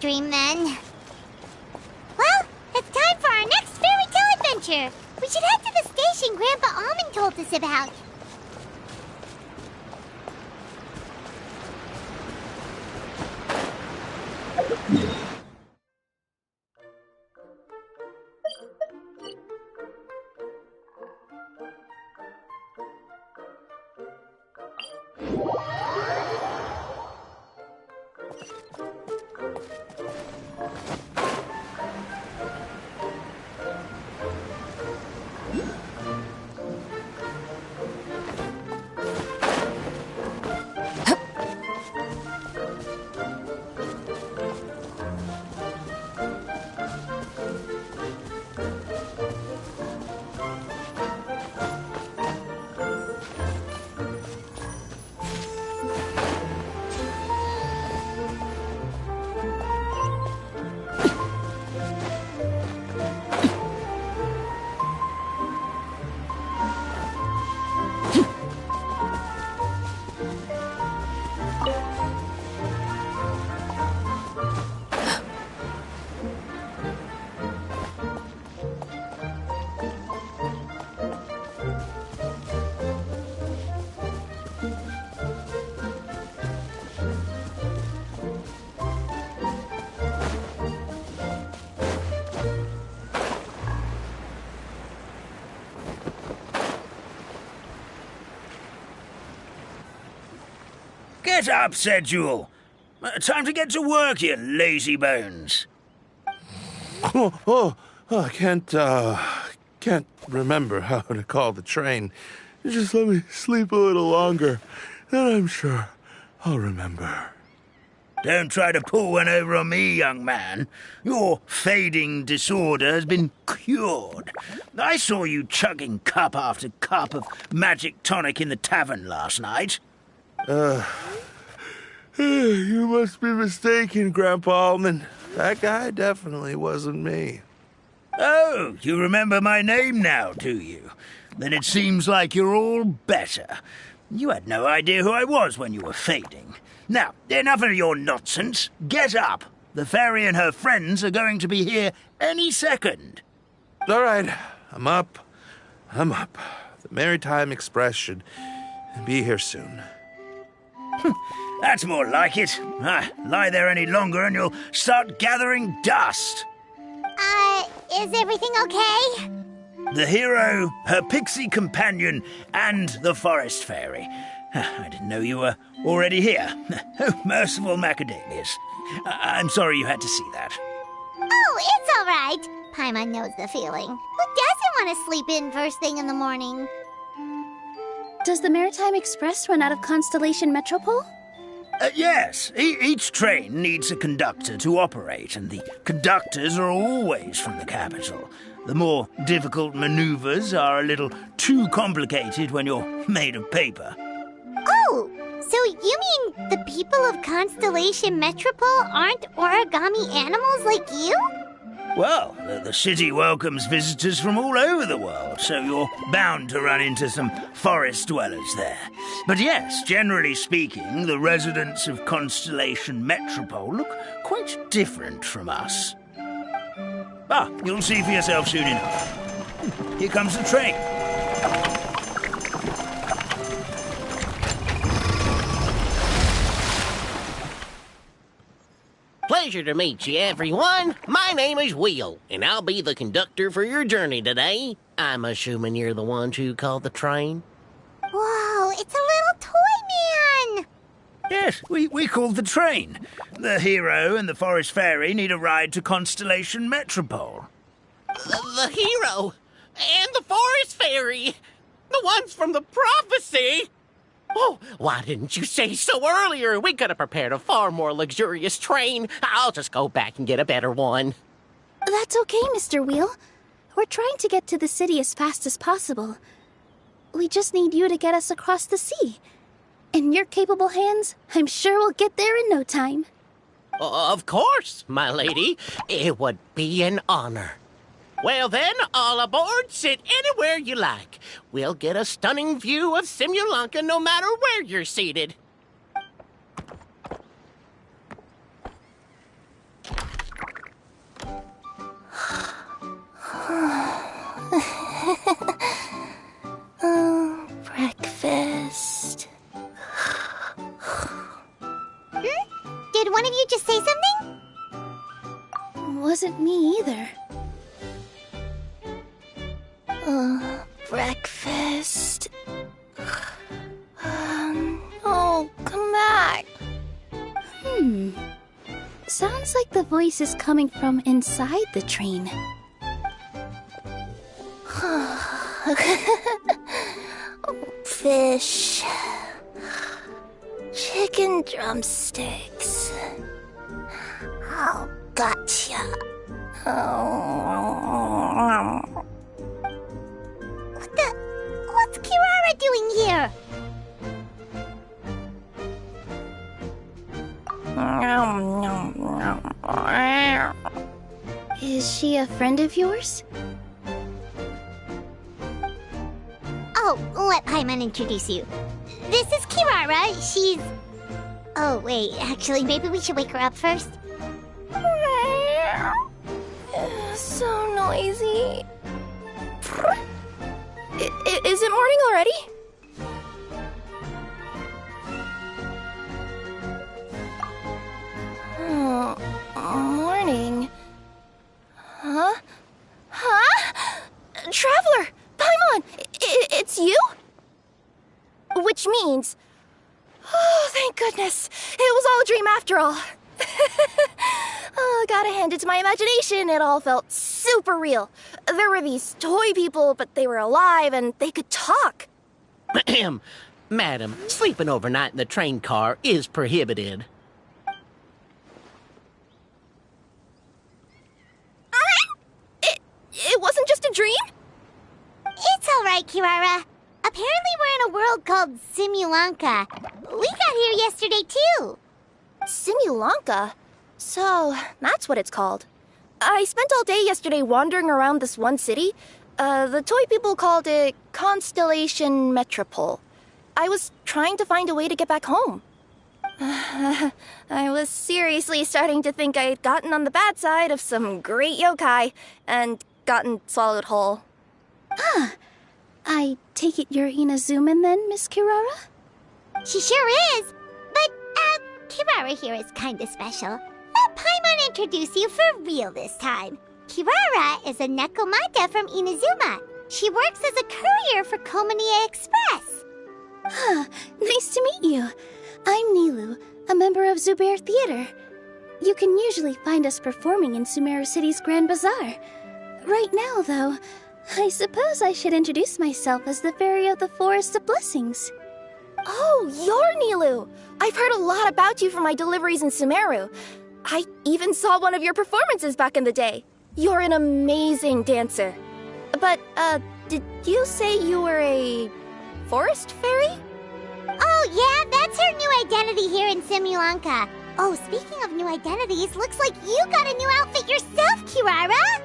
dream then. Well, it's time for our next fairy tale adventure. We should head to the station Grandpa Almond told us about. Get up, said Jewel. Time to get to work, you lazy bones. I can't remember how to call the train. Just let me sleep a little longer, then I'm sure I'll remember. Don't try to pull one over on me, young man. Your fading disorder has been cured. I saw you chugging cup after cup of magic tonic in the tavern last night. You must be mistaken, Grandpa Almond. That guy definitely wasn't me. Oh, you remember my name now, do you? Then it seems like you're all better. You had no idea who I was when you were fading. Now, enough of your nonsense. Get up. The fairy and her friends are going to be here any second. All right, I'm up. The Maritime Express should be here soon. That's more like it. Lie there any longer and you'll start gathering dust. Is everything okay? The hero, her pixie companion, and the forest fairy. I didn't know you were already here. Oh, merciful macadamias. I'm sorry you had to see that. Oh, it's all right. Paimon knows the feeling. Who doesn't want to sleep in first thing in the morning? Does the Maritime Express run out of Constellation Metropole? Yes. Each train needs a conductor to operate, and the conductors are always from the capital. The more difficult maneuvers are a little too complicated when you're made of paper. Oh, so you mean the people of Constellation Metropole aren't origami animals like you? Well, the city welcomes visitors from all over the world, so you're bound to run into some forest dwellers there. But yes, generally speaking, the residents of Constellation Metropole look quite different from us. You'll see for yourself soon enough. Here comes the train. Pleasure to meet you, everyone. My name is Will, and I'll be the conductor for your journey today. I'm assuming you're the ones who called the train? Whoa, it's a little toy man! Yes, we called the train. The hero and the forest fairy need a ride to Constellation Metropole. The hero and the forest fairy, the ones from the prophecy. Oh, why didn't you say so earlier? We could have prepared a far more luxurious train. I'll just go back and get a better one. That's okay, Mr. Wheel. We're trying to get to the city as fast as possible. We just need you to get us across the sea. In your capable hands, I'm sure we'll get there in no time. Of course, my lady. It would be an honor. Well then, all aboard, sit anywhere you like. We'll get a stunning view of Simulanka no matter where you're seated. wasn't me either. Breakfast. Oh, come back. Sounds like the voice is coming from inside the train. Fish. Chicken drumsticks. Oh, gotcha. What's Kirara doing here? Is she a friend of yours? Oh, let Paimon introduce you. This is Kirara. She's... Oh, wait. Actually, maybe we should wake her up first. So noisy. Is it morning already? Morning. Huh? Traveler! Paimon! It's you? Which means... Oh, thank goodness. It was all a dream after all. Oh, gotta hand it to my imagination. It all felt super real. There were these toy people, but they were alive and they could talk. Madam, sleeping overnight in the train car is prohibited. It wasn't just a dream? It's all right, Kirara. Apparently we're in a world called Simulanka. We got here yesterday, too. Simulanka? So, that's what it's called. I spent all day yesterday wandering around this one city. The toy people called it Constellation Metropole. I was trying to find a way to get back home. I was seriously starting to think I had gotten on the bad side of some great yokai and gotten swallowed whole. I take it you're Inazuman then, Miss Kirara? She sure is. But, Kirara here is kinda special. Let Paimon introduce you for real this time. Kirara is a Nekomata from Inazuma. She works as a courier for Komanie Express. Nice to meet you. I'm Nilu, a member of Zubair Theater. You can usually find us performing in Sumeru City's Grand Bazaar. Right now, though, I suppose I should introduce myself as the Fairy of the Forest of Blessings. Oh, you're Nilu! I've heard a lot about you from my deliveries in Sumeru. I even saw one of your performances back in the day. You're an amazing dancer. But, did you say you were a forest fairy? Oh, yeah, that's her new identity here in Simulanka. Oh, speaking of new identities, looks like you got a new outfit yourself, Kirara!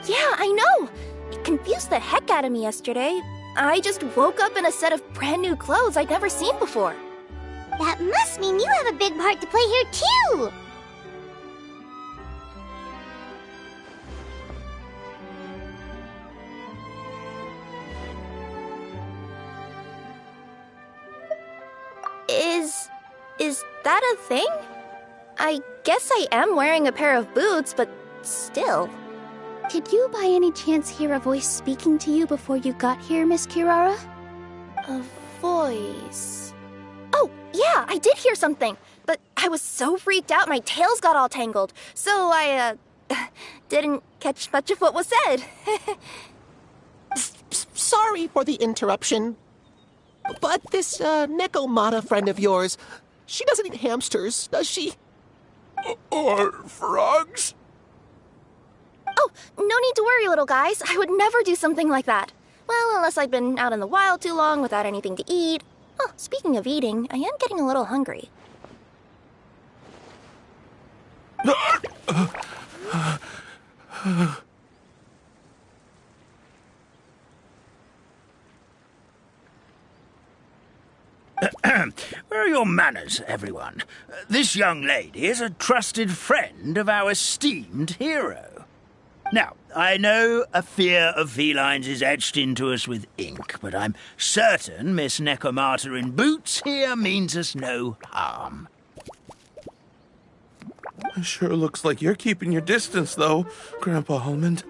Yeah, I know! It confused the heck out of me yesterday. I just woke up in a set of brand new clothes I'd never seen before. That must mean you have a big part to play here, too! Is that a thing? I guess I am wearing a pair of boots, but still. Did you by any chance hear a voice speaking to you before you got here, Miss Kirara? A voice... Oh, yeah, I did hear something, but I was so freaked out my tails got all tangled, so I, didn't catch much of what was said. Sorry for the interruption. But this, Nekomata friend of yours, she doesn't eat hamsters, does she? Or frogs? Oh, no need to worry, little guys. I would never do something like that. Well, unless I'd been out in the wild too long without anything to eat. Oh, speaking of eating, I am getting a little hungry. Where are your manners, everyone? This young lady is a trusted friend of our esteemed hero. Now, I know a fear of felines is etched into us with ink, but I'm certain Miss Nekomata in boots here means us no harm. Sure looks like you're keeping your distance, though, Grandpa Almond.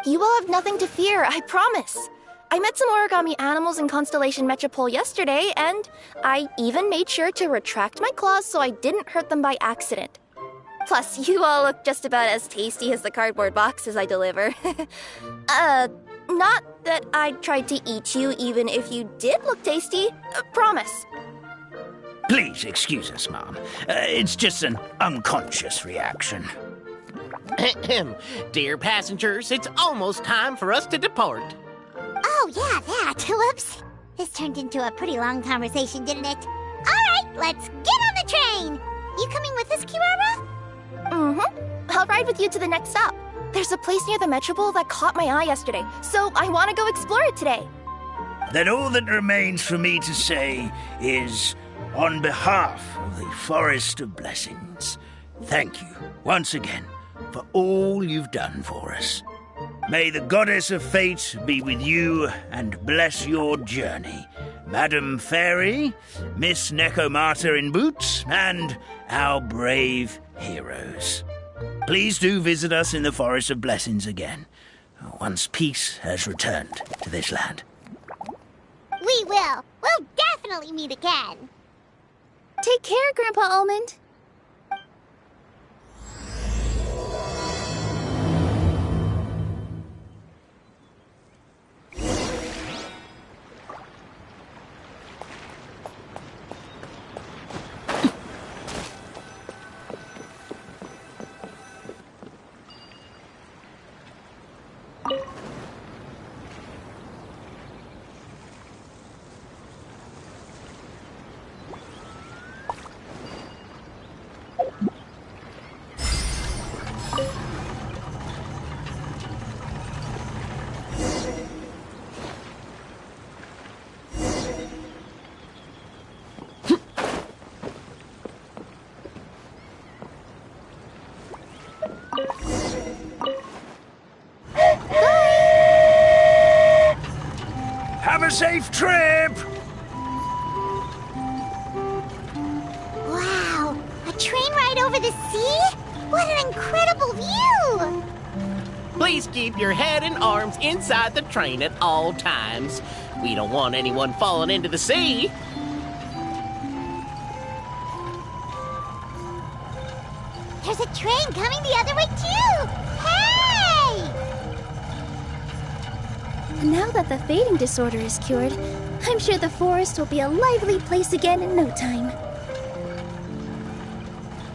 You will have nothing to fear, I promise. I met some origami animals in Constellation Metropole yesterday, and I even made sure to retract my claws so I didn't hurt them by accident. Plus, you all look just about as tasty as the cardboard boxes I deliver. Not that I tried to eat you, even if you did look tasty. Promise. Please excuse us, Mom. It's just an unconscious reaction. Dear passengers, it's almost time for us to depart. Oh, yeah, that. Whoops. This turned into a pretty long conversation, didn't it? All right, let's get on the train. You coming with us, Kirara? Mm-hmm. I'll ride with you to the next stop. There's a place near the Metropole that caught my eye yesterday, so I want to go explore it today. Then all that remains for me to say is, on behalf of the Forest of Blessings, thank you once again for all you've done for us. May the Goddess of Fate be with you and bless your journey, Madam Fairy, Miss Nekomata in boots, and our brave heroes. Please do visit us in the Forest of Blessings again, once peace has returned to this land. We will. We'll definitely meet again. Take care, Grandpa Almond. Have a safe trip! Wow, a train ride over the sea? What an incredible view! Please keep your head and arms inside the train at all times. We don't want anyone falling into the sea. There's a train coming the other way, too! Hey! Now that the fading disorder is cured, I'm sure the forest will be a lively place again in no time.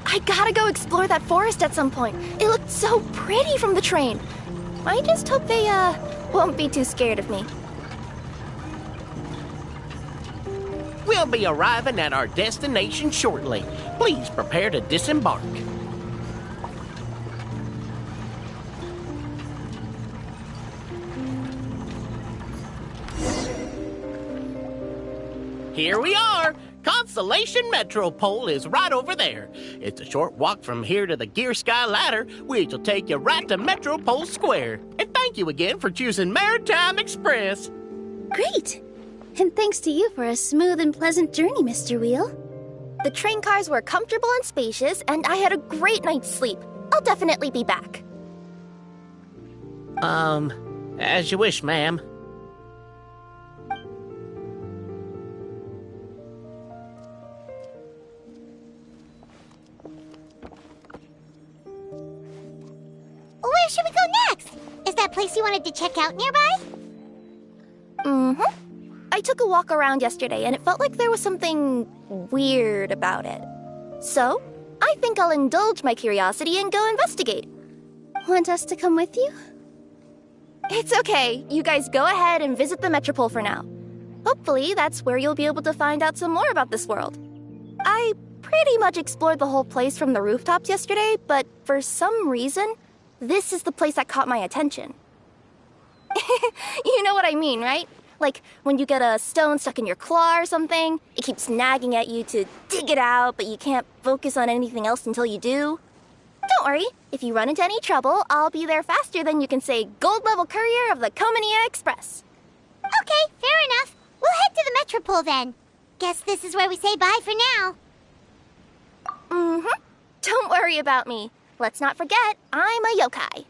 I gotta go explore that forest at some point. It looked so pretty from the train. I just hope they, won't be too scared of me. We'll be arriving at our destination shortly. Please prepare to disembark. Here we are! Constellation Metropole is right over there. It's a short walk from here to the Gear Sky Ladder, which will take you right to Metropole Square. And thank you again for choosing Maritime Express. Great! And thanks to you for a smooth and pleasant journey, Mr. Wheel. The train cars were comfortable and spacious, and I had a great night's sleep. I'll definitely be back. As you wish, ma'am. Where should we go next? Is that place you wanted to check out nearby? Mm-hmm. I took a walk around yesterday, and it felt like there was something weird about it. So, I think I'll indulge my curiosity and go investigate. Want us to come with you? It's okay. You guys go ahead and visit the Metropole for now. Hopefully, that's where you'll be able to find out some more about this world. I pretty much explored the whole place from the rooftops yesterday, but for some reason, this is the place that caught my attention. You know what I mean, right? Like when you get a stone stuck in your claw or something, it keeps nagging at you to dig it out, but you can't focus on anything else until you do. Don't worry, if you run into any trouble, I'll be there faster than you can say gold-level courier of the Komania Express. Okay, fair enough. We'll head to the Metropole then. Guess this is where we say bye for now. Mm-hmm. Don't worry about me. Let's not forget, I'm a yokai.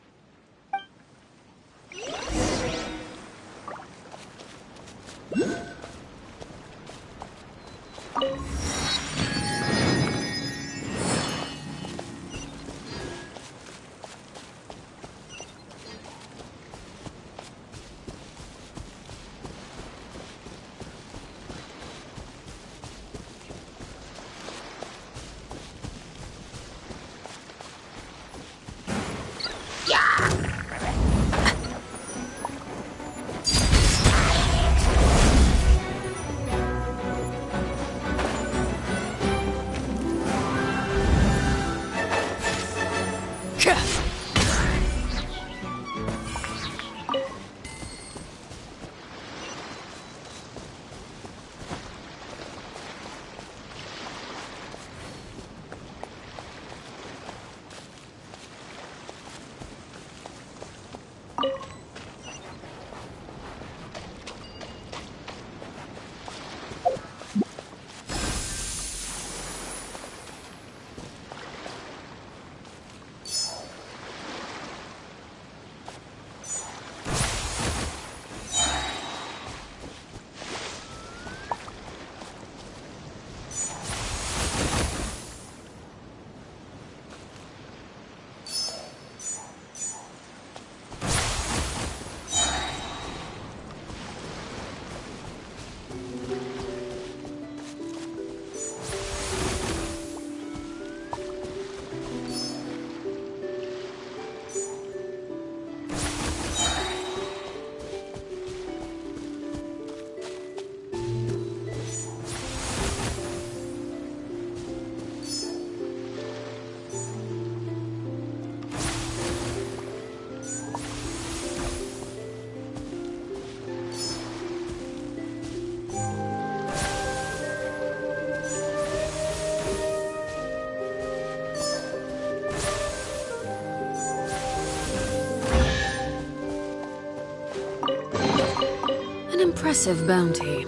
Impressive bounty.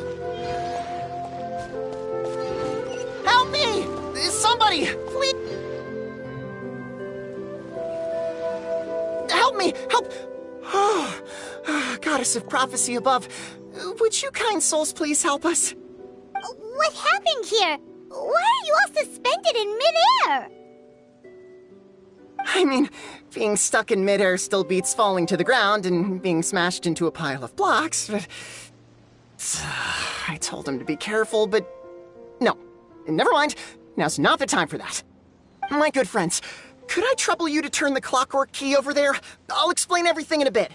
Help me! Somebody, please! Help me! Help! Oh, Goddess of prophecy above, would you kind souls please help us? What happened here? Why are you all suspended in midair? I mean, being stuck in midair still beats falling to the ground and being smashed into a pile of blocks, but... I told him to be careful, but... No. Never mind. Now's not the time for that. My good friends, could I trouble you to turn the clockwork key over there? I'll explain everything in a bit.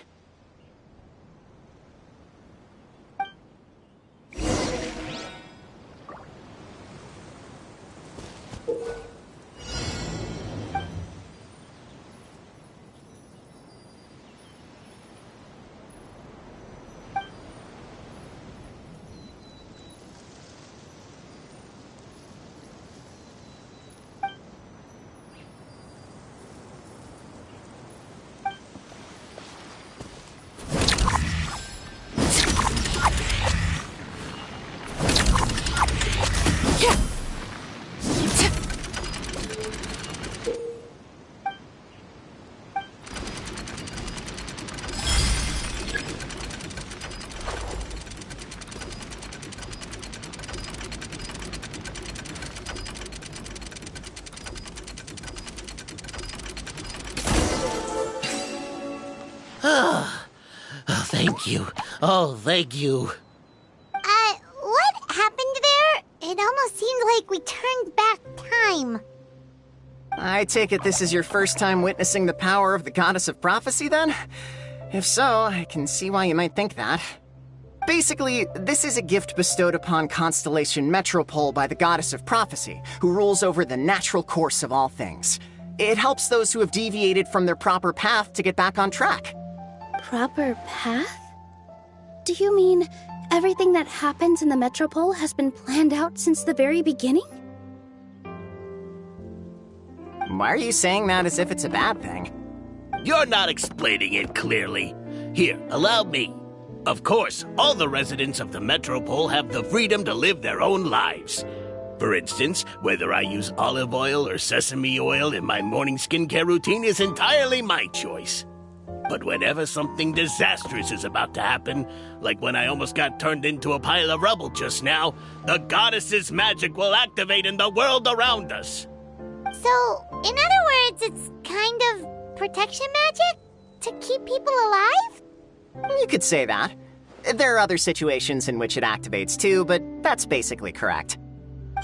Thank you. Oh, thank you. What happened there? It almost seemed like we turned back time. I take it this is your first time witnessing the power of the Goddess of Prophecy, then? If so, I can see why you might think that. Basically, this is a gift bestowed upon Constellation Metropole by the Goddess of Prophecy, who rules over the natural course of all things. It helps those who have deviated from their proper path to get back on track. Proper path? Do you mean everything that happens in the Metropole has been planned out since the very beginning? Why are you saying that as if it's a bad thing? You're not explaining it clearly. Here, allow me. Of course, all the residents of the Metropole have the freedom to live their own lives. For instance, whether I use olive oil or sesame oil in my morning skincare routine is entirely my choice. But whenever something disastrous is about to happen, like when I almost got turned into a pile of rubble just now, the goddess's magic will activate in the world around us. So, in other words, it's kind of protection magic? To keep people alive? You could say that. There are other situations in which it activates too, but that's basically correct.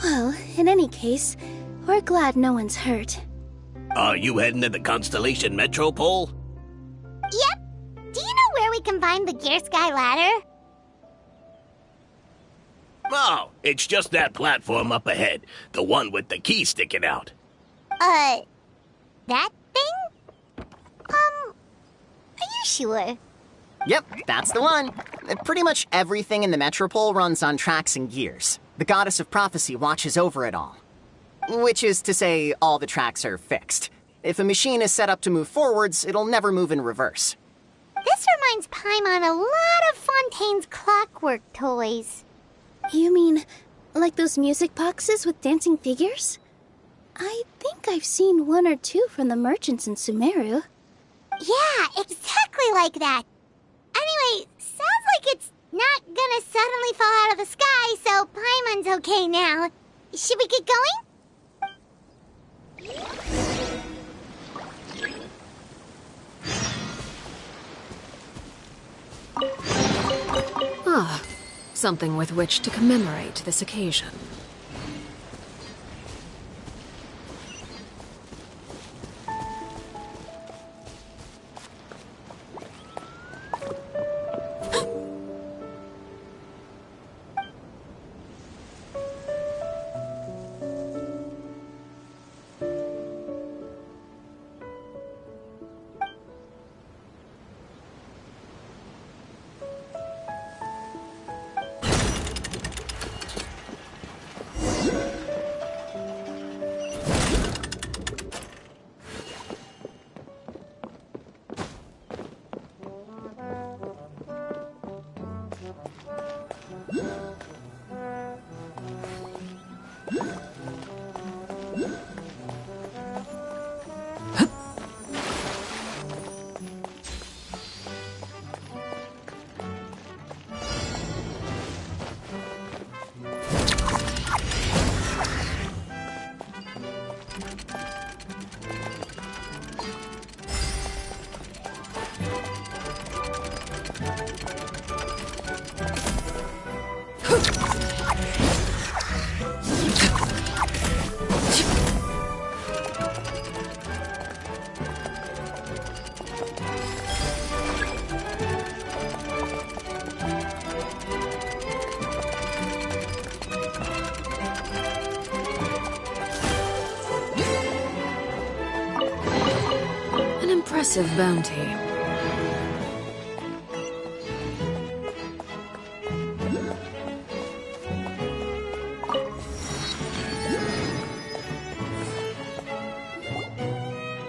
Well, in any case, we're glad no one's hurt. Are you heading to the Constellation Metropole? Yep. Do you know where we can find the Gear Sky ladder? Oh, it's just that platform up ahead. The one with the key sticking out. That thing? Are you sure? Yep, that's the one. Pretty much everything in the Metropole runs on tracks and gears. The Goddess of Prophecy watches over it all. Which is to say, all the tracks are fixed. If a machine is set up to move forwards, it'll never move in reverse. This reminds Paimon a lot of Fontaine's clockwork toys. You mean, like those music boxes with dancing figures? I think I've seen one or two from the merchants in Sumeru. Yeah, exactly like that. Anyway, sounds like it's not gonna suddenly fall out of the sky, so Paimon's okay now. Should we get going? Ah, something with which to commemorate this occasion. Impressive bounty.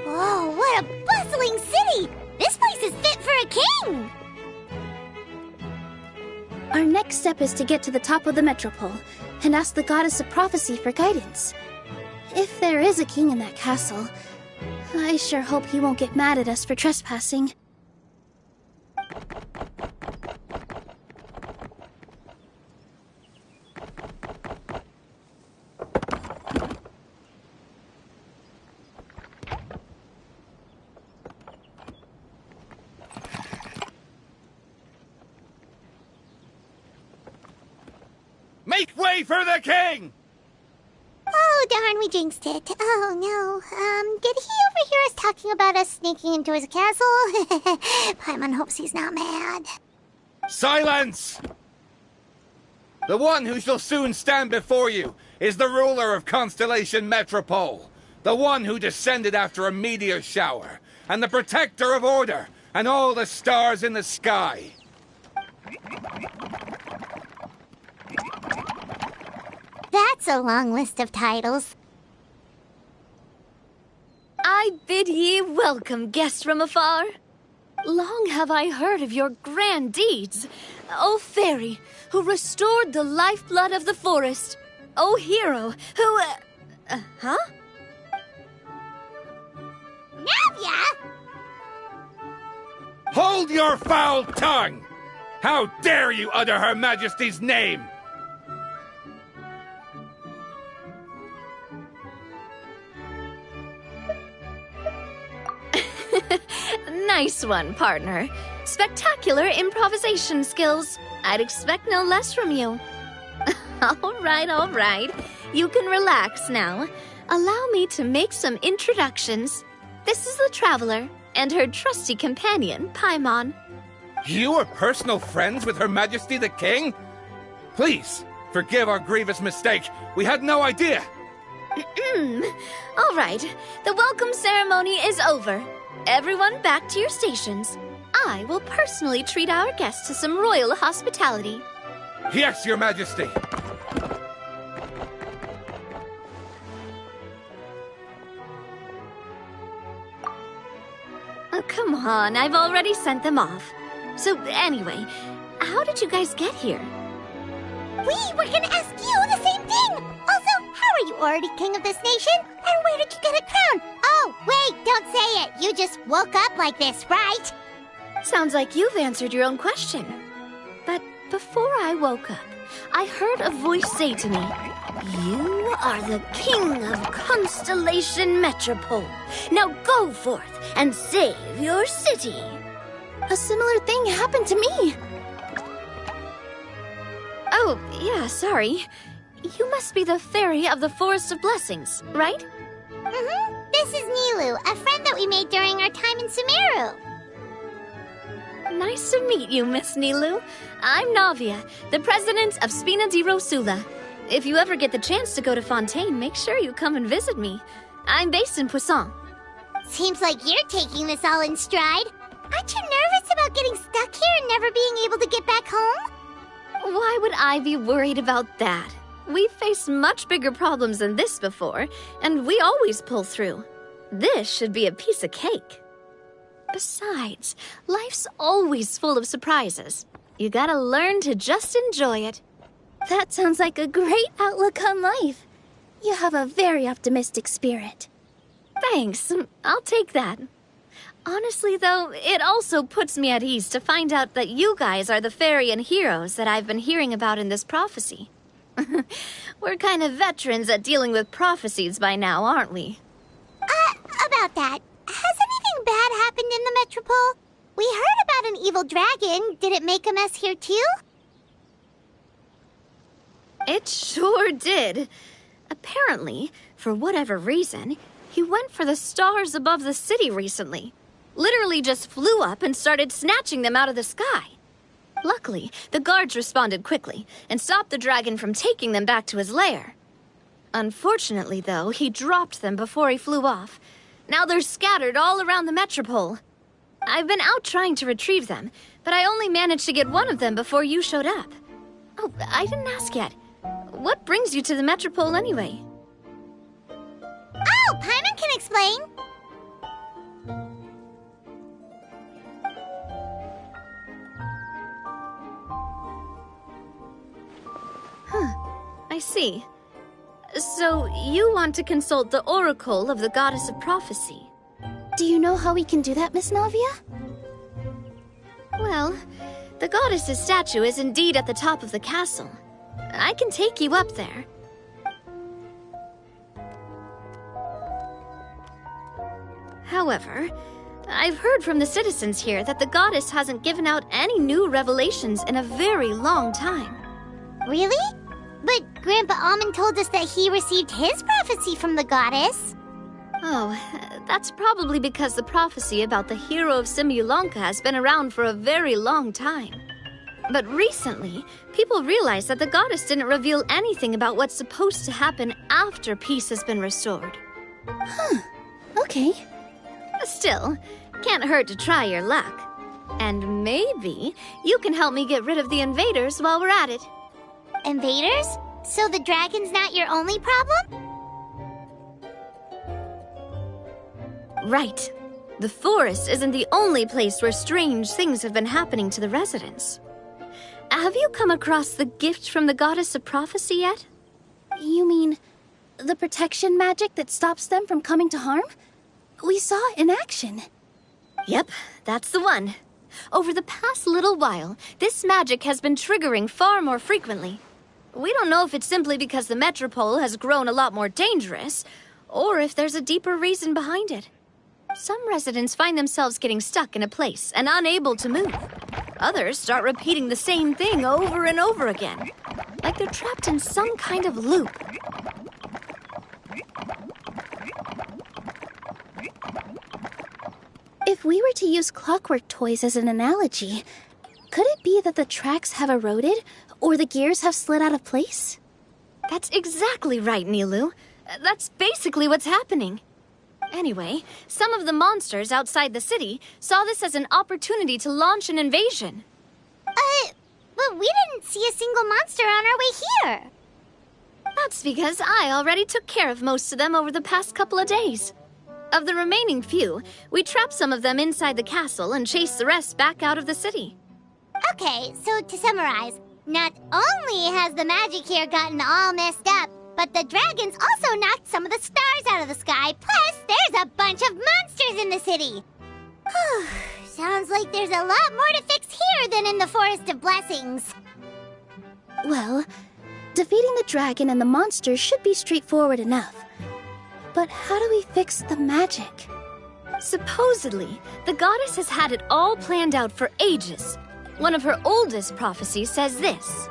Whoa, what a bustling city! This place is fit for a king! Our next step is to get to the top of the Metropole and ask the Goddess of Prophecy for guidance. If there is a king in that castle, I sure hope he won't get mad at us for trespassing. Make way for the king! Oh, darn, we jinxed it. Oh, no. Did he overhear us talking about us sneaking into his castle? Paimon hopes he's not mad. Silence! The one who shall soon stand before you is the ruler of Constellation Metropole, the one who descended after a meteor shower, and the protector of order and all the stars in the sky. That's a long list of titles. I bid ye welcome, guests from afar. Long have I heard of your grand deeds, O fairy, who restored the lifeblood of the forest. O hero, who, huh? Navia! Hold your foul tongue! How dare you utter Her Majesty's name? Nice one, partner. Spectacular improvisation skills. I'd expect no less from you. All right. You can relax now. Allow me to make some introductions. This is the Traveler and her trusty companion, Paimon. You are personal friends with Her Majesty the King? Please, forgive our grievous mistake. We had no idea. All right, the welcome ceremony is over. Everyone back to your stations. I will personally treat our guests to some royal hospitality. Yes, Your Majesty. Oh, come on, I've already sent them off. So anyway, how did you guys get here? We were gonna ask you the same thing! Also, how are you already king of this nation? And where did you get a crown? Oh, wait, don't say it! You just woke up like this, right? Sounds like you've answered your own question. But before I woke up, I heard a voice say to me, "You are the king of Constellation Metropole. Now go forth and save your city." A similar thing happened to me. Oh, yeah, sorry. You must be the fairy of the Forest of Blessings, right? Mm-hmm. This is Nilu, a friend that we made during our time in Sumeru. Nice to meet you, Miss Nilu. I'm Navia, the president of Spina di Rosula. If you ever get the chance to go to Fontaine, make sure you come and visit me. I'm based in Poisson. Seems like you're taking this all in stride. Aren't you nervous about getting stuck here and never being able to get back home? Why would I be worried about that? We've faced much bigger problems than this before, and we always pull through. This should be a piece of cake. Besides, life's always full of surprises. You gotta learn to just enjoy it. That sounds like a great outlook on life. You have a very optimistic spirit. Thanks, I'll take that. Honestly, though, it also puts me at ease to find out that you guys are the fairy and heroes that I've been hearing about in this prophecy. We're kind of veterans at dealing with prophecies by now, aren't we? About that, has anything bad happened in the Metropole? We heard about an evil dragon. Did it make a mess here too? It sure did. Apparently, for whatever reason, he went for the stars above the city recently. Literally just flew up and started snatching them out of the sky. Luckily, the guards responded quickly and stopped the dragon from taking them back to his lair. Unfortunately, though, he dropped them before he flew off. Now they're scattered all around the Metropole. I've been out trying to retrieve them, but I only managed to get one of them before you showed up. Oh, I didn't ask yet. What brings you to the Metropole anyway? Oh, Paimon can explain. I see. So, you want to consult the Oracle of the Goddess of Prophecy. Do you know how we can do that, Miss Navia? Well, the goddess's statue is indeed at the top of the castle. I can take you up there. However, I've heard from the citizens here that the goddess hasn't given out any new revelations in a very long time. Really? But Grandpa Almond told us that he received his prophecy from the goddess. Oh, that's probably because the prophecy about the hero of Simulanka has been around for a very long time. But recently, people realized that the goddess didn't reveal anything about what's supposed to happen after peace has been restored. Okay. Still, can't hurt to try your luck. And maybe you can help me get rid of the invaders while we're at it. Invaders? So the dragon's not your only problem? Right. The forest isn't the only place where strange things have been happening to the residents. Have you come across the gift from the Goddess of Prophecy yet? You mean the protection magic that stops them from coming to harm? We saw it in action. Yep, that's the one. Over the past little while, this magic has been triggering far more frequently. We don't know if it's simply because the metropole has grown a lot more dangerous, or if there's a deeper reason behind it. Some residents find themselves getting stuck in a place and unable to move. Others start repeating the same thing over and over again, like they're trapped in some kind of loop. If we were to use clockwork toys as an analogy, could it be that the tracks have eroded or the gears have slid out of place? That's exactly right, Nilu. That's basically what's happening. Anyway, some of the monsters outside the city saw this as an opportunity to launch an invasion. But we didn't see a single monster on our way here. That's because I already took care of most of them over the past couple of days. Of the remaining few, we trapped some of them inside the castle and chased the rest back out of the city. Okay, so to summarize, not only has the magic here gotten all messed up, but the dragons also knocked some of the stars out of the sky, plus there's a bunch of monsters in the city. Sounds like there's a lot more to fix here than in the Forest of Blessings. Well, defeating the dragon and the monsters should be straightforward enough. But how do we fix the magic? Supposedly, the goddess has had it all planned out for ages. One of her oldest prophecies says this: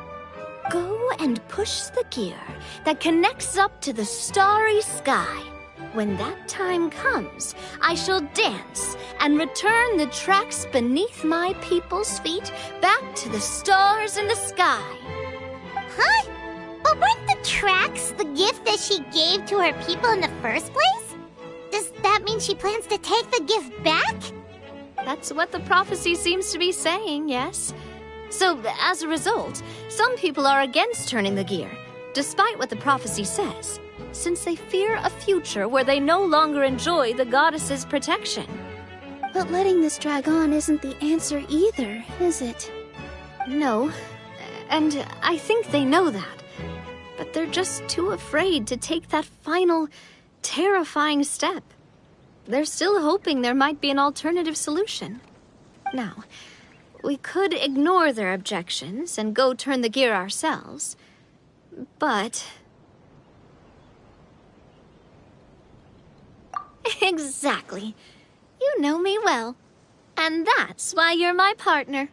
"Go and push the gear that connects up to the starry sky. When that time comes, I shall dance and return the tracks beneath my people's feet back to the stars in the sky." Huh? But weren't the tracks the gift that she gave to her people in the first place? Does that mean she plans to take the gift back? That's what the prophecy seems to be saying, yes. So, as a result, some people are against turning the gear, despite what the prophecy says, since they fear a future where they no longer enjoy the goddess's protection. But letting this drag on isn't the answer either, is it? No, and I think they know that. But they're just too afraid to take that final, terrifying step. They're still hoping there might be an alternative solution. Now, we could ignore their objections and go turn the gear ourselves, but... Exactly. You know me well. And that's why you're my partner.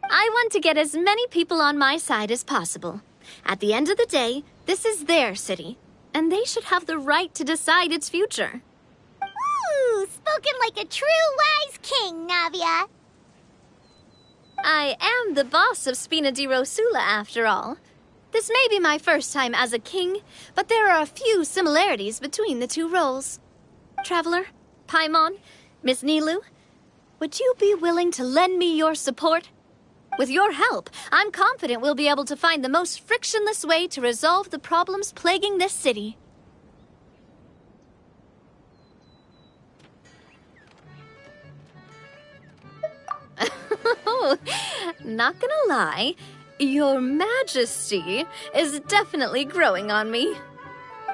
I want to get as many people on my side as possible. At the end of the day, this is their city, and they should have the right to decide its future. Ooh, spoken like a true wise king, Navia. I am the boss of Spina di Rosula, after all. This may be my first time as a king, but there are a few similarities between the two roles. Traveler, Paimon, Miss Nilu, would you be willing to lend me your support? With your help, I'm confident we'll be able to find the most frictionless way to resolve the problems plaguing this city. Not gonna lie, Your Majesty is definitely growing on me.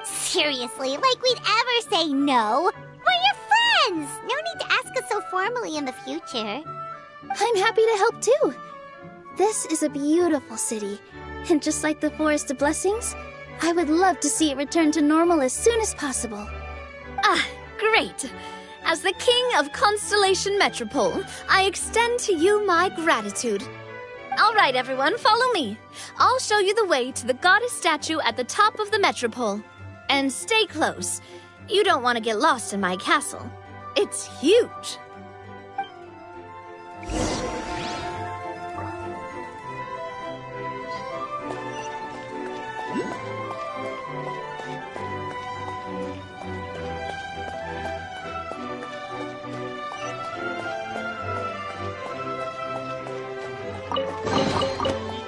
Seriously, like we'd ever say no. We're your friends! No need to ask us so formally in the future. I'm happy to help too. This is a beautiful city, and just like the Forest of Blessings, I would love to see it return to normal as soon as possible. Ah, great! As the King of Constellation Metropole, I extend to you my gratitude. All right, everyone, follow me. I'll show you the way to the goddess statue at the top of the Metropole. And stay close. You don't want to get lost in my castle. It's huge.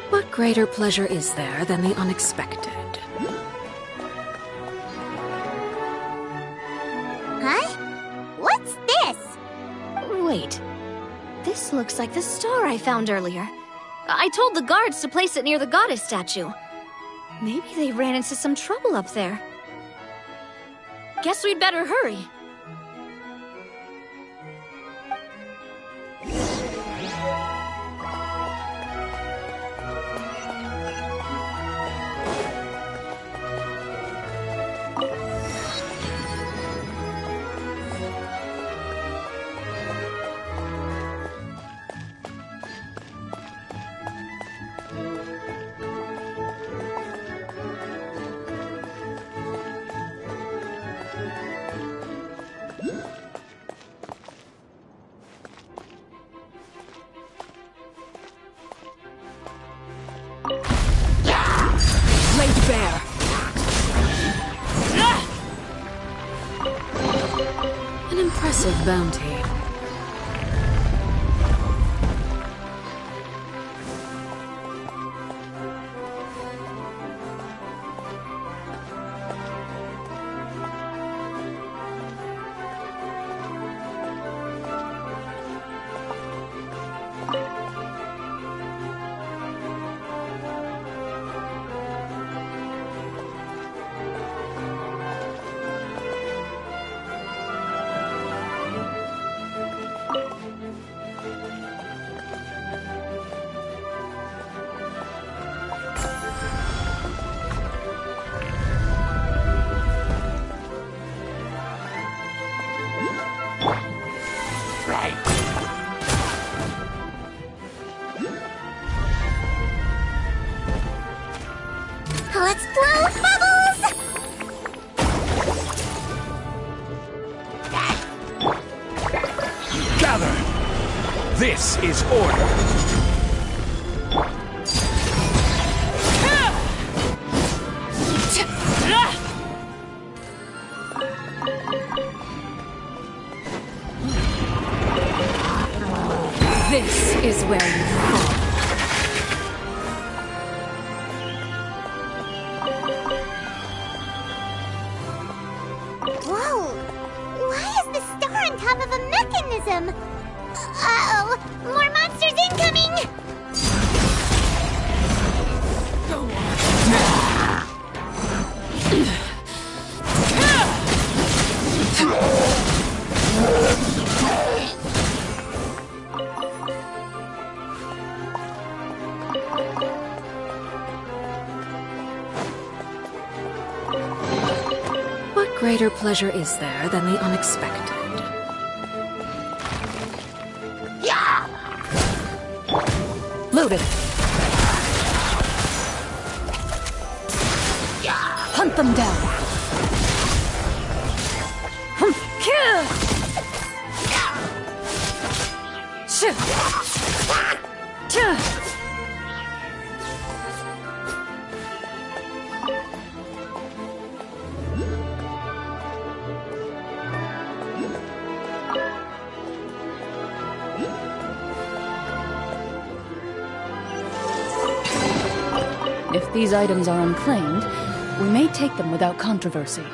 What greater pleasure is there than the unexpected? Huh? What's this? Wait. This looks like the star I found earlier. I told the guards to place it near the goddess statue. Maybe they ran into some trouble up there. Guess we'd better hurry. Laid bare. An impressive bounty. Let's blow bubbles! Gather! This is order! This is where you fall. Whoa! Why is the star on top of a mechanism? Uh-oh! More monsters incoming! What greater pleasure is there than the unexpected? Loaded. Hunt them down. Kill. If these items are unclaimed, we may take them without controversy.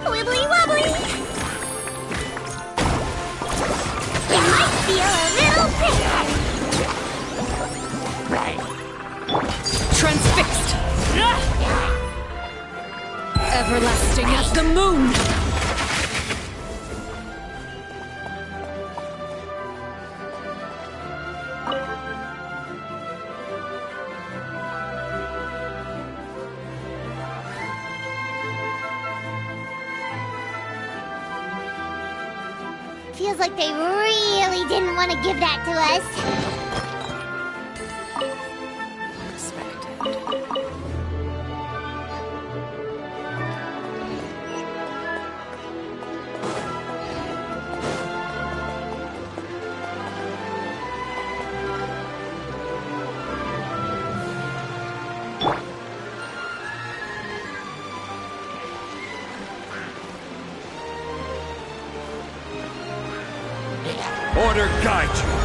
Wibbly wobbly! You might feel a little prickly! Transfixed. Everlasting as the moon. Feels like they really didn't want to give that to us. Order guide you.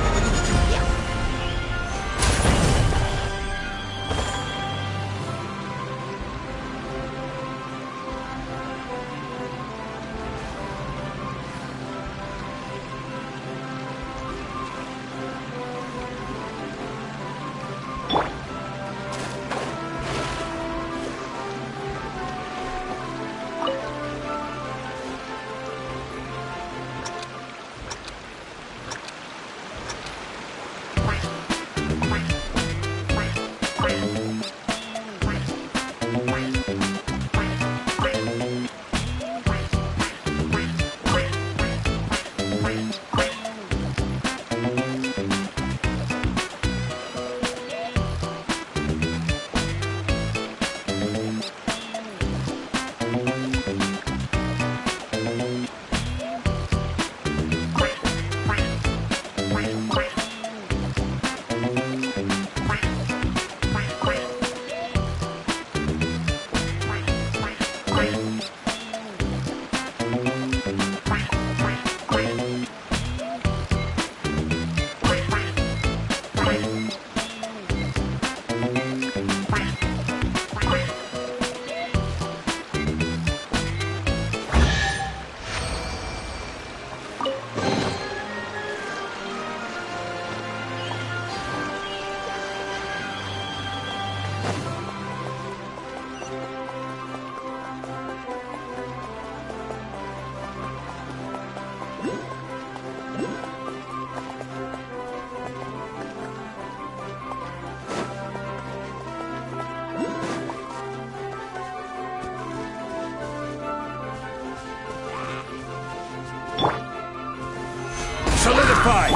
Solidified!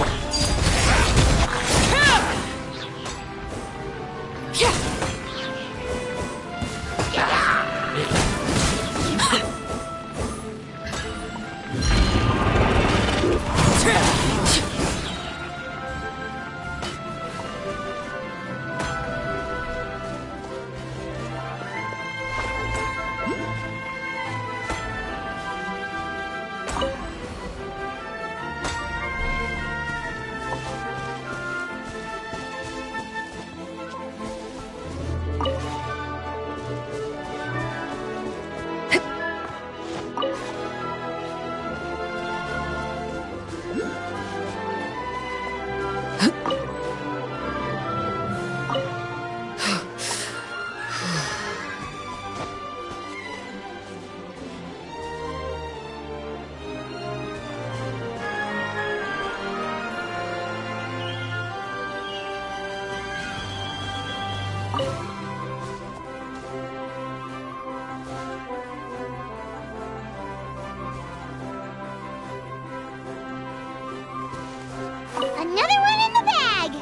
Another one in the bag!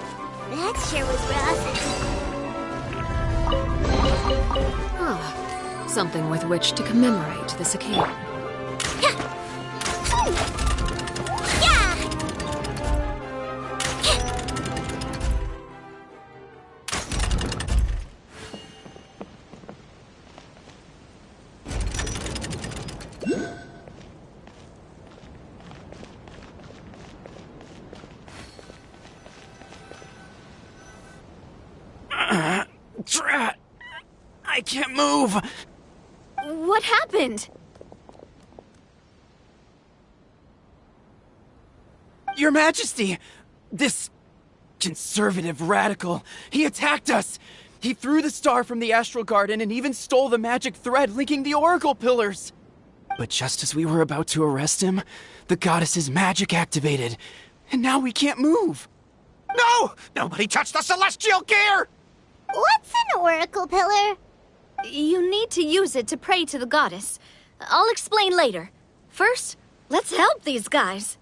That sure was rough. Ah, something with which to commemorate this occasion. Drat! I can't move! What happened? Your Majesty! This conservative radical, he attacked us! He threw the star from the Astral Garden and even stole the magic thread linking the Oracle Pillars! But just as we were about to arrest him, the goddess's magic activated, and now we can't move! No! Nobody touched the celestial gear! What's an oracle pillar? You need to use it to pray to the goddess. I'll explain later. First, let's help these guys.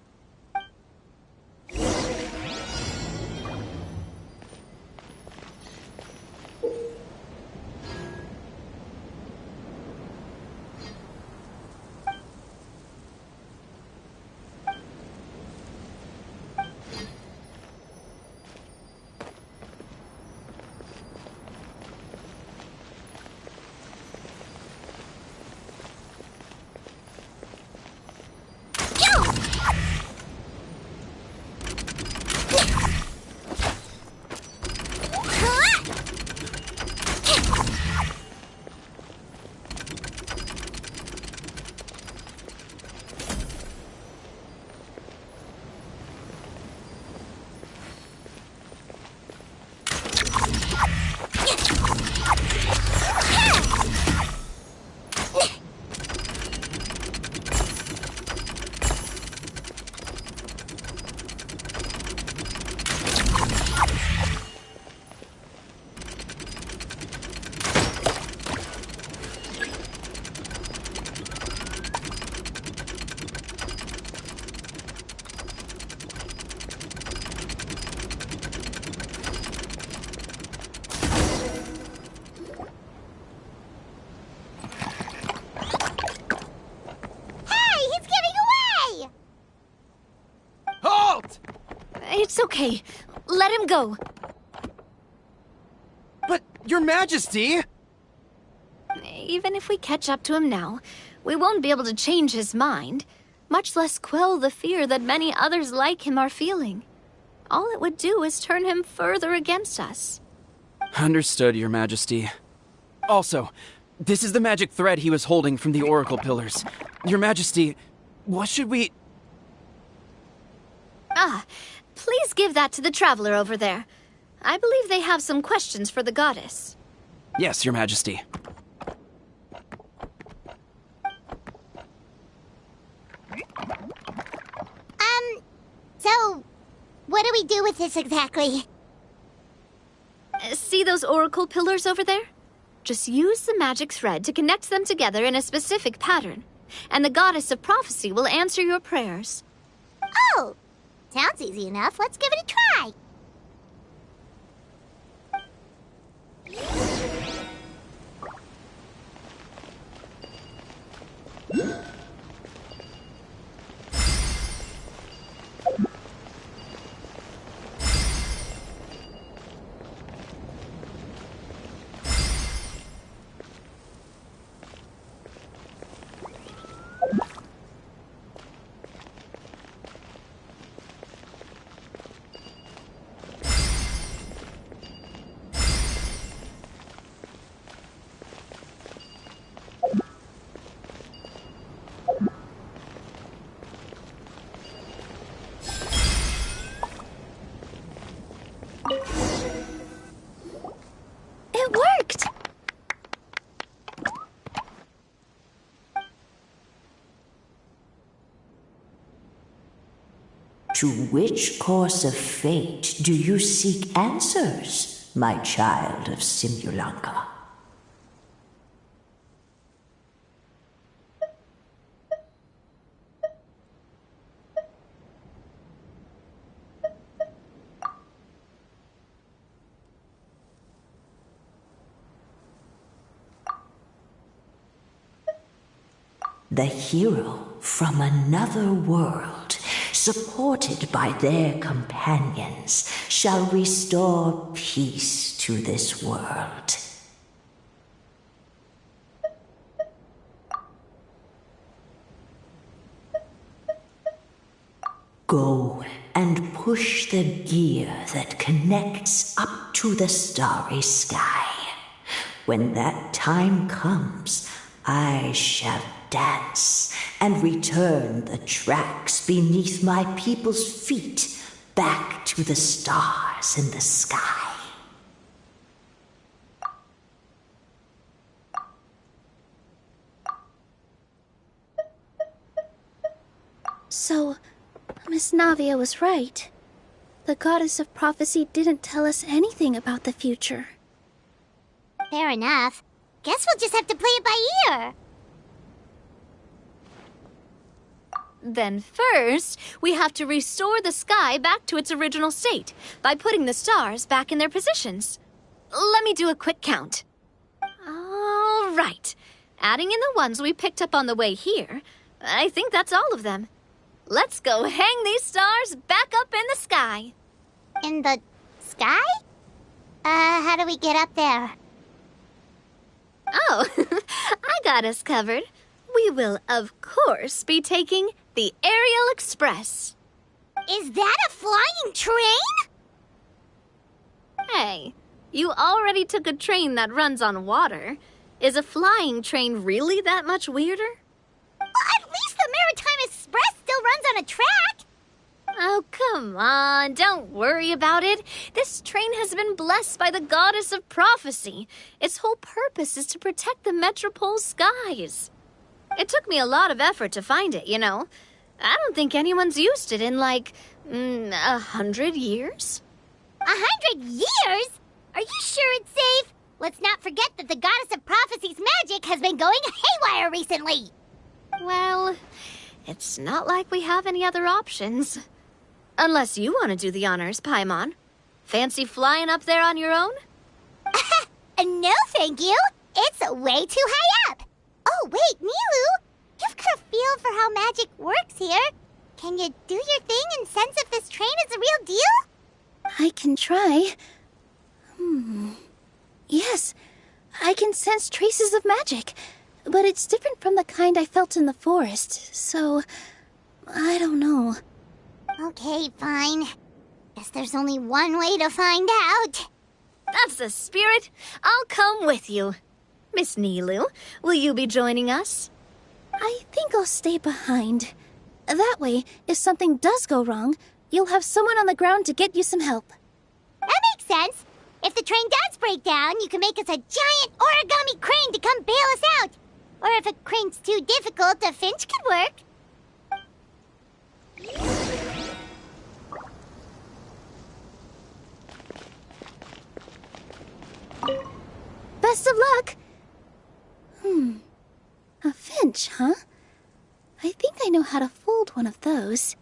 It's okay. Let him go. But, Your Majesty! Even if we catch up to him now, we won't be able to change his mind, much less quell the fear that many others like him are feeling. All it would do is turn him further against us. Understood, Your Majesty. Also, this is the magic thread he was holding from the Oracle Pillars. Your Majesty, what should we... Please give that to the traveler over there. I believe they have some questions for the goddess. Yes, Your Majesty. So, what do we do with this exactly? See those oracle pillars over there? Just use the magic thread to connect them together in a specific pattern, and the goddess of prophecy will answer your prayers. Oh, sounds easy enough. Let's give it a try. It worked! To which course of fate do you seek answers, my child of Simulanka? The hero from another world, supported by their companions, shall restore peace to this world. Go and push the gear that connects up to the starry sky. When that time comes, I shall dance and return the tracks beneath my people's feet back to the stars in the sky. So, Miss Navia was right. The goddess of prophecy didn't tell us anything about the future. Fair enough. Guess we'll just have to play it by ear. Then first, we have to restore the sky back to its original state by putting the stars back in their positions. Let me do a quick count. All right. Adding in the ones we picked up on the way here, I think that's all of them. Let's go hang these stars back up in the sky. In the sky? How do we get up there? Oh, I got us covered. We will, of course, be taking the Aerial Express. Is that a flying train? Hey, you already took a train that runs on water. Is a flying train really that much weirder? Well, at least the Maritime Express still runs on a track. Oh, come on, don't worry about it. This train has been blessed by the goddess of prophecy. Its whole purpose is to protect the Metropole's skies. It took me a lot of effort to find it, you know. I don't think anyone's used it in, like, 100 years. 100 years? Are you sure it's safe? Let's not forget that the goddess of prophecy's magic has been going haywire recently. Well, it's not like we have any other options. Unless you want to do the honors, Paimon. Fancy flying up there on your own? No, thank you. It's way too high up. Oh, wait, Nilu. You've got a feel for how magic works here. Can you do your thing and sense if this train is a real deal? I can try. Yes, I can sense traces of magic, but it's different from the kind I felt in the forest, so I don't know. Okay, fine. Guess there's only one way to find out. That's the spirit. I'll come with you. Miss Nilu, will you be joining us? I think I'll stay behind. That way, if something does go wrong, you'll have someone on the ground to get you some help. That makes sense. If the train does break down, you can make us a giant origami crane to come bail us out. Or if a crane's too difficult, a finch could work. Best of luck! A finch, huh? I think I know how to fold one of those.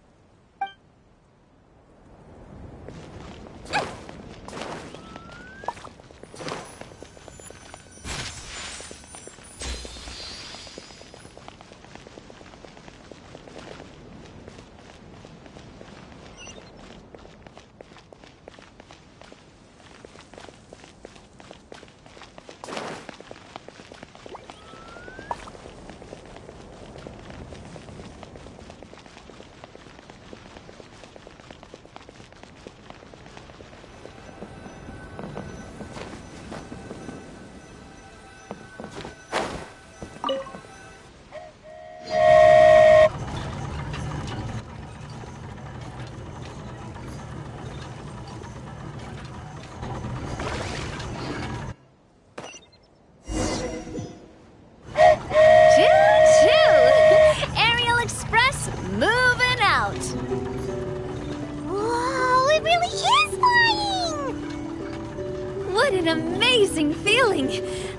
What an amazing feeling!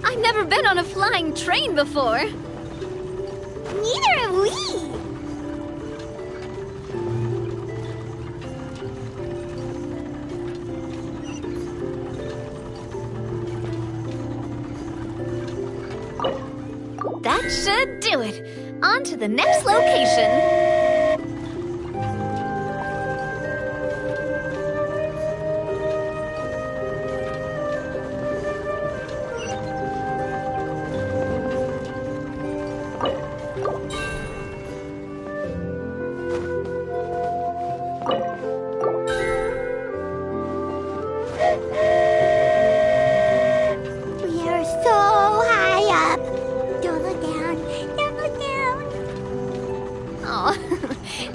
I've never been on a flying train before. Neither have we. That should do it. On to the next location.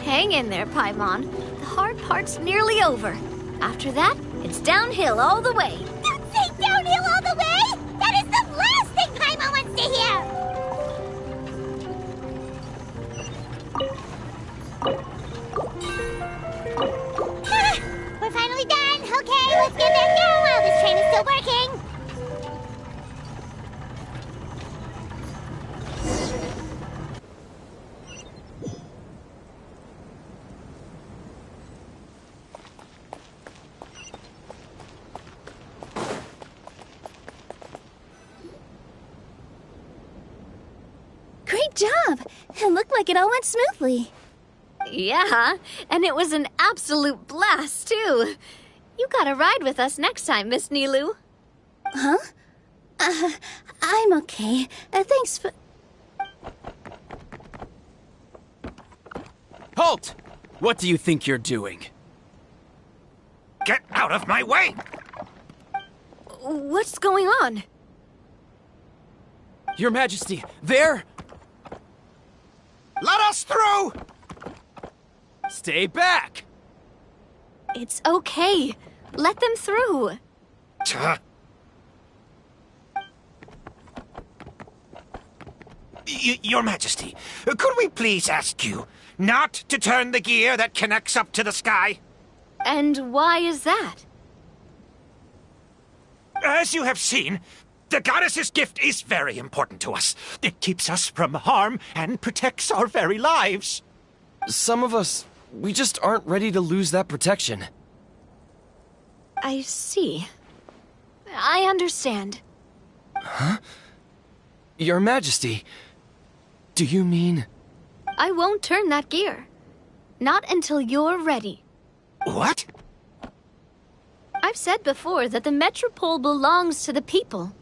Hang in there, Paimon. The hard part's nearly over. After that, it's downhill all the way. Don't say downhill all the way! That is the last thing Paimon wants to hear! We're finally done! Okay, let's get back down while this train is still working! Great job! It looked like it all went smoothly. Yeah, and it was an absolute blast, too. You gotta ride with us next time, Miss Nilu. Huh? I'm okay. Thanks for... Halt! What do you think you're doing? Get out of my way! What's going on? Your Majesty, there! Let us through! Stay back! It's okay. Let them through. Your Majesty, could we please ask you not to turn the gear that connects up to the sky? And why is that? As you have seen, the goddess's gift is very important to us. It keeps us from harm and protects our very lives. Some of us, we just aren't ready to lose that protection. I see. I understand. Huh? Your Majesty, do you mean... I won't turn that gear. Not until you're ready. What? I've said before that the Metropole belongs to the people,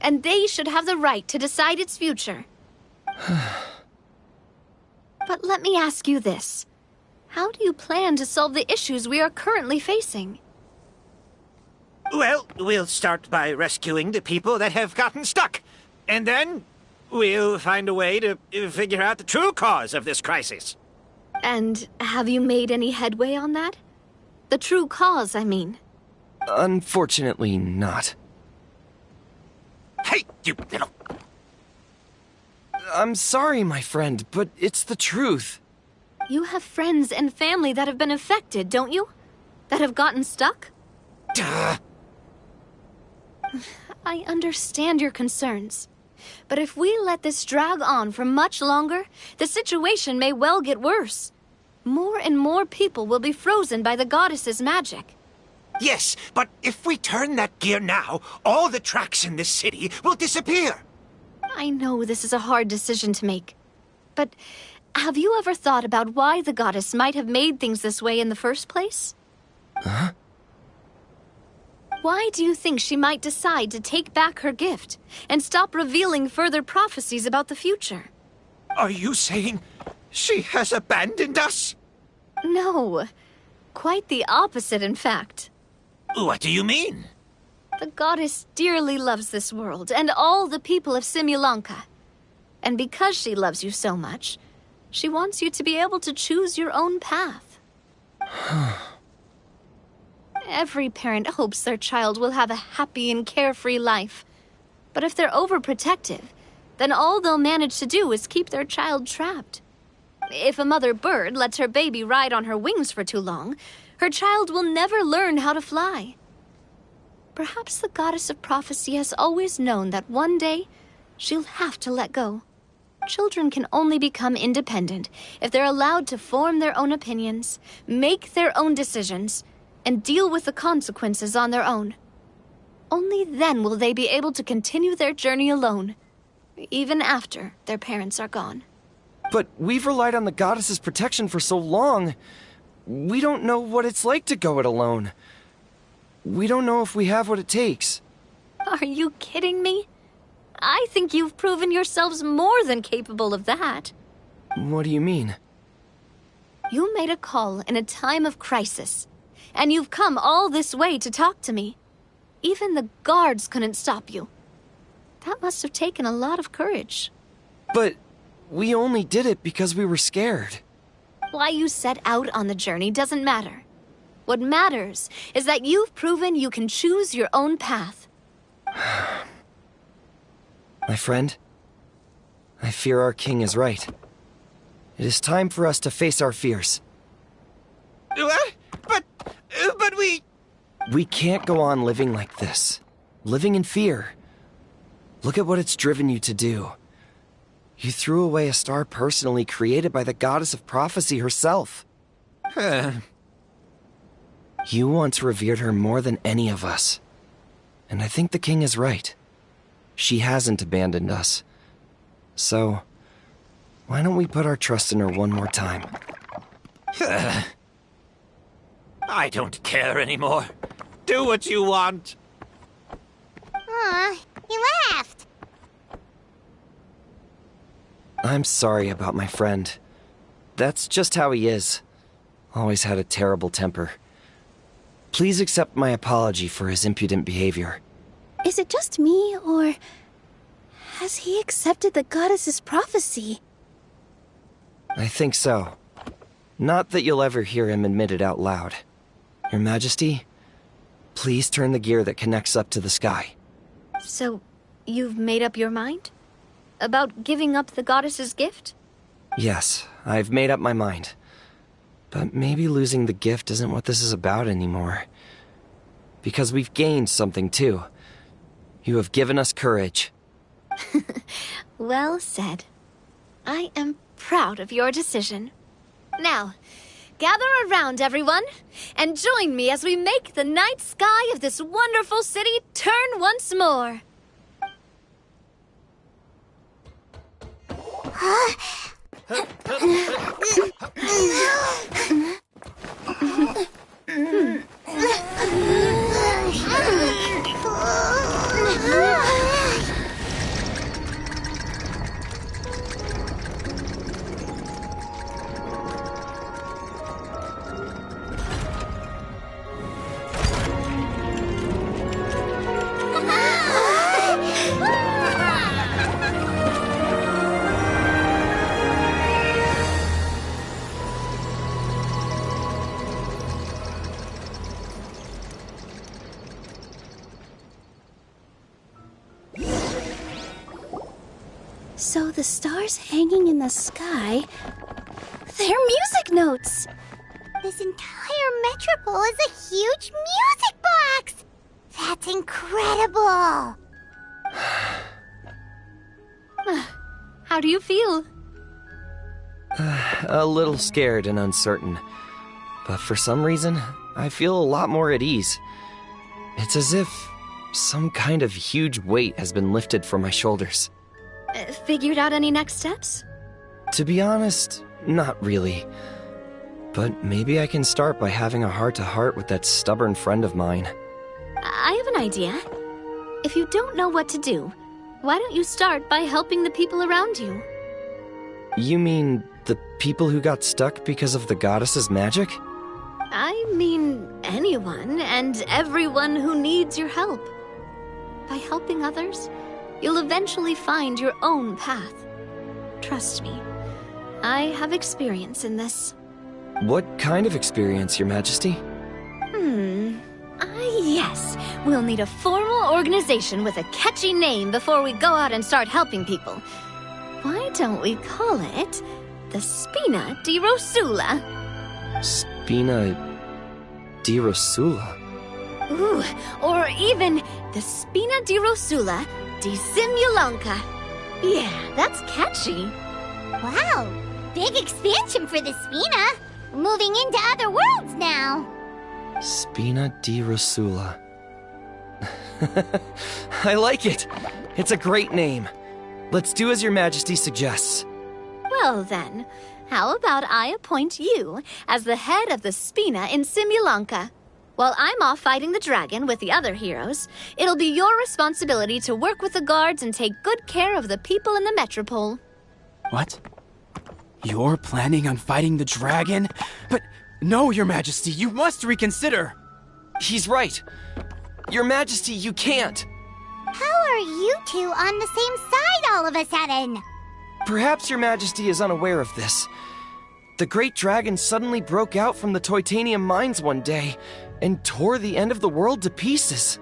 and they should have the right to decide its future. But let me ask you this. How do you plan to solve the issues we are currently facing? Well, we'll start by rescuing the people that have gotten stuck. And then we'll find a way to figure out the true cause of this crisis. And have you made any headway on that? The true cause, I mean. Unfortunately, not. Hey, you little... I'm sorry, my friend, but it's the truth. You have friends and family that have been affected, don't you? That have gotten stuck? Duh. I understand your concerns. But if we let this drag on for much longer, the situation may well get worse. More and more people will be frozen by the goddess's magic. Yes, but if we turn that gear now, all the tracks in this city will disappear. I know this is a hard decision to make. But have you ever thought about why the goddess might have made things this way in the first place? Huh? Why do you think she might decide to take back her gift and stop revealing further prophecies about the future? Are you saying she has abandoned us? No. Quite the opposite, in fact. What do you mean? The goddess dearly loves this world and all the people of Simulanka. And because she loves you so much, she wants you to be able to choose your own path. Every parent hopes their child will have a happy and carefree life. But if they're overprotective, then all they'll manage to do is keep their child trapped. If a mother bird lets her baby ride on her wings for too long, her child will never learn how to fly. Perhaps the goddess of prophecy has always known that one day she'll have to let go. Children can only become independent if they're allowed to form their own opinions, make their own decisions, and deal with the consequences on their own. Only then will they be able to continue their journey alone, even after their parents are gone. But we've relied on the goddess's protection for so long. We don't know what it's like to go it alone. We don't know if we have what it takes. Are you kidding me? I think you've proven yourselves more than capable of that. What do you mean? You made a call in a time of crisis, and you've come all this way to talk to me. Even the guards couldn't stop you. That must have taken a lot of courage. But we only did it because we were scared. Why you set out on the journey doesn't matter. What matters is that you've proven you can choose your own path. My friend, I fear our king is right. It is time for us to face our fears. But we... We can't go on living like this. Living in fear. Look at what it's driven you to do. You threw away a star personally created by the goddess of prophecy herself. You once revered her more than any of us. And I think the king is right. She hasn't abandoned us. So, why don't we put our trust in her one more time? I don't care anymore. Do what you want. Aw, he laughed. I'm sorry about my friend. That's just how he is. Always had a terrible temper. Please accept my apology for his impudent behavior. Is it just me, or has he accepted the goddess's prophecy? I think so. Not that you'll ever hear him admit it out loud. Your Majesty, please turn the gear that connects up to the sky. So, you've made up your mind? About giving up the goddess's gift? Yes, I've made up my mind. But maybe losing the gift isn't what this is about anymore. Because we've gained something too. You have given us courage. Well said. I am proud of your decision. Now, gather around, everyone, and join me as we make the night sky of this wonderful city turn once more. So the stars hanging in the sky, they're music notes! This entire metropole is a huge music box! That's incredible! How do you feel? A little scared and uncertain. But for some reason, I feel a lot more at ease. It's as if some kind of huge weight has been lifted from my shoulders. Figured out any next steps? To be honest, not really. But maybe I can start by having a heart-to-heart with that stubborn friend of mine. I have an idea. If you don't know what to do, why don't you start by helping the people around you? You mean the people who got stuck because of the goddess's magic? I mean anyone and everyone who needs your help. By helping others, you'll eventually find your own path. Trust me, I have experience in this. What kind of experience, Your Majesty? Yes. We'll need a formal organization with a catchy name before we go out and start helping people. Why don't we call it the Spina di Rosula? Spina di Rosula? Ooh, or even the Spina di Rosula di Simulanka. Yeah, that's catchy. Wow, big expansion for the Spina. Moving into other worlds now. Spina di Rosula. I like it. It's a great name. Let's do as Your Majesty suggests. Well then, how about I appoint you as the head of the Spina in Simulanka? While I'm off fighting the dragon with the other heroes, it'll be your responsibility to work with the guards and take good care of the people in the metropole. What? You're planning on fighting the dragon? But no, Your Majesty, you must reconsider. He's right. Your Majesty, you can't. How are you two on the same side all of a sudden? Perhaps Your Majesty is unaware of this. The great dragon suddenly broke out from the Titanium mines one day and tore the end of the world to pieces.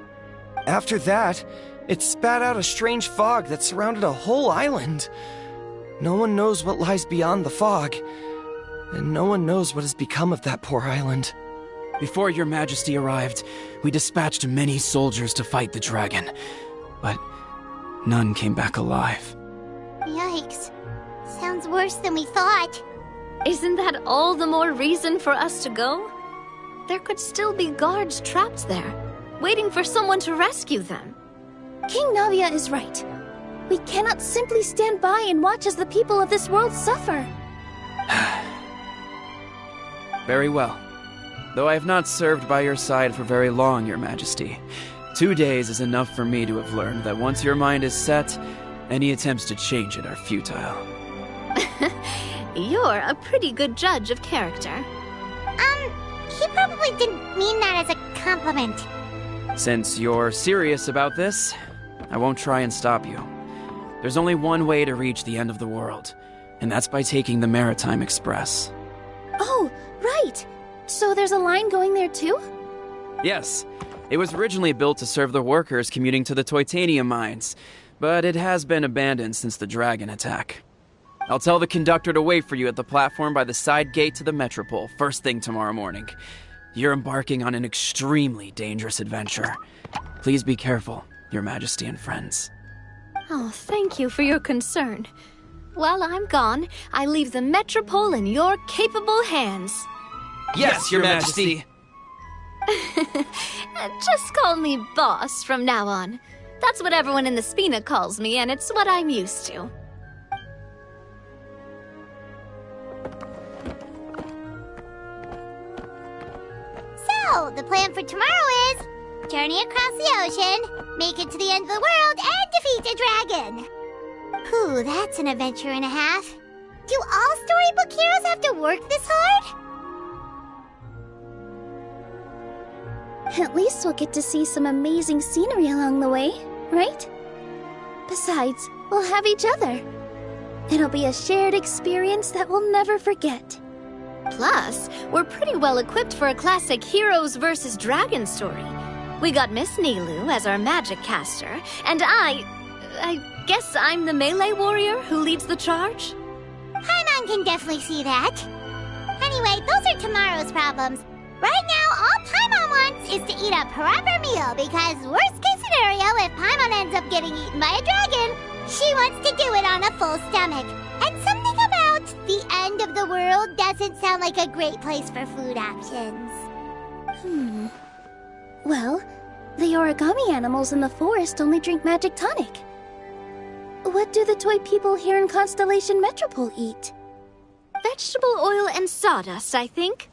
After that, it spat out a strange fog that surrounded a whole island. No one knows what lies beyond the fog, and no one knows what has become of that poor island. Before Your Majesty arrived, we dispatched many soldiers to fight the dragon, but none came back alive. Yikes. Sounds worse than we thought. Isn't that all the more reason for us to go? There could still be guards trapped there, waiting for someone to rescue them. King Navia is right. We cannot simply stand by and watch as the people of this world suffer. Very well. Though I have not served by your side for very long, Your Majesty, 2 days is enough for me to have learned that once your mind is set, any attempts to change it are futile. You're a pretty good judge of character. He probably didn't mean that as a compliment. Since you're serious about this, I won't try and stop you. There's only one way to reach the end of the world, and that's by taking the Maritime Express. Oh, right! So there's a line going there too? Yes. It was originally built to serve the workers commuting to the Titanium mines, but it has been abandoned since the dragon attack. I'll tell the conductor to wait for you at the platform by the side gate to the Metropole first thing tomorrow morning. You're embarking on an extremely dangerous adventure. Please be careful, Your Majesty and friends. Oh, thank you for your concern. While I'm gone, I leave the Metropole in your capable hands. Yes, Your Majesty! Just call me boss from now on. That's what everyone in the Spina calls me, and it's what I'm used to. So, the plan for tomorrow is journey across the ocean, make it to the end of the world, and defeat a dragon. Whew, that's an adventure and a half. Do all storybook heroes have to work this hard? At least we'll get to see some amazing scenery along the way, right? Besides, we'll have each other. It'll be a shared experience that we'll never forget. Plus, we're pretty well equipped for a classic heroes versus dragons story. We got Miss Nilu as our magic caster, and I Guess I'm the melee warrior who leads the charge? Paimon can definitely see that. Anyway, those are tomorrow's problems. Right now, all Paimon wants is to eat a proper meal because worst case scenario, if Paimon ends up getting eaten by a dragon, she wants to do it on a full stomach. And something about the end of the world doesn't sound like a great place for food options. Well, the origami animals in the forest only drink magic tonic. What do the toy people here in Constellation Metropole eat? Vegetable oil and sawdust, I think.